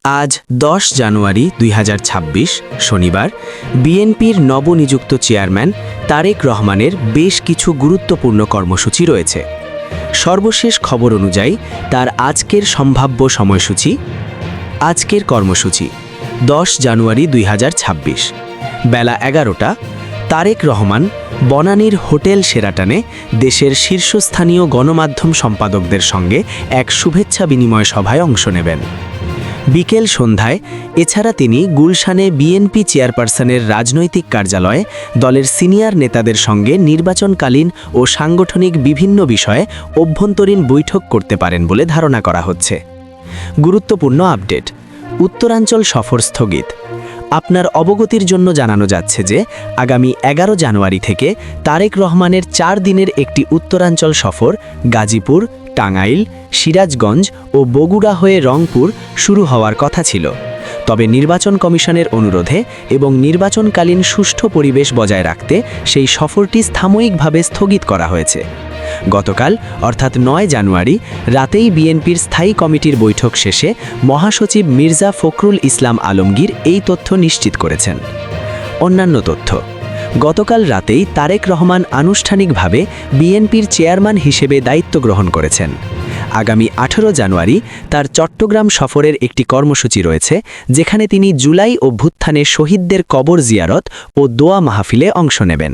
আজ ১০ জানুয়ারি ২০২৬ শনিবার বিএনপির নবনিযুক্ত চেয়ারম্যান তারেক রহমানের বেশ কিছু গুরুত্বপূর্ণ কর্মসূচি রয়েছে। সর্বশেষ খবর অনুযায়ী তার আজকের সম্ভাব্য সময়সূচি। আজকের কর্মসূচি ১০ জানুয়ারি ২০২৬ বেলা ১১টা তারেক রহমান বনানীর হোটেল শেরাটনে দেশের শীর্ষস্থানীয় গণমাধ্যম সম্পাদকদের সঙ্গে এক শুভেচ্ছা বিনিময় সভায় অংশ নেবেন। বিকেল সন্ধ্যায় এছাড়া তিনি গুলশানে বিএনপি চেয়ারপারসনের রাজনৈতিক কার্যালয়ে দলের সিনিয়র নেতাদের সঙ্গে নির্বাচনকালীন ও সাংগঠনিক বিভিন্ন বিষয়ে অভ্যন্তরীণ বৈঠক করতে পারেন বলে ধারণা করা হচ্ছে। গুরুত্বপূর্ণ আপডেট: উত্তরাঞ্চল সফর স্থগিত। আপনার অবগতির জন্য জানানো যাচ্ছে যে আগামী ১১ জানুয়ারি থেকে তারেক রহমানের ৪ দিনের একটি উত্তরাঞ্চল সফর গাজীপুর, টাঙ্গাইল, সিরাজগঞ্জ ও বগুড়া হয়ে রংপুর শুরু হওয়ার কথা ছিল। তবে নির্বাচন কমিশনের অনুরোধে এবং নির্বাচনকালীন সুষ্ঠু পরিবেশ বজায় রাখতে সেই সফরটি সাময়িকভাবে স্থগিত করা হয়েছে। গতকাল অর্থাৎ ৯ জানুয়ারি রাতেই বিএনপির স্থায়ী কমিটির বৈঠক শেষে মহাসচিব মির্জা ফখরুল ইসলাম আলমগীর এই তথ্য নিশ্চিত করেছেন। অন্যান্য তথ্য: গতকাল রাতেই তারেক রহমান আনুষ্ঠানিকভাবে বিএনপির চেয়ারম্যান হিসেবে দায়িত্ব গ্রহণ করেছেন। আগামী ১৮ জানুয়ারি তার চট্টগ্রাম সফরের একটি কর্মসূচি রয়েছে, যেখানে তিনি জুলাই অভ্যুত্থানে শহীদদের কবর জিয়ারত ও দোয়া মাহফিলে অংশ নেবেন।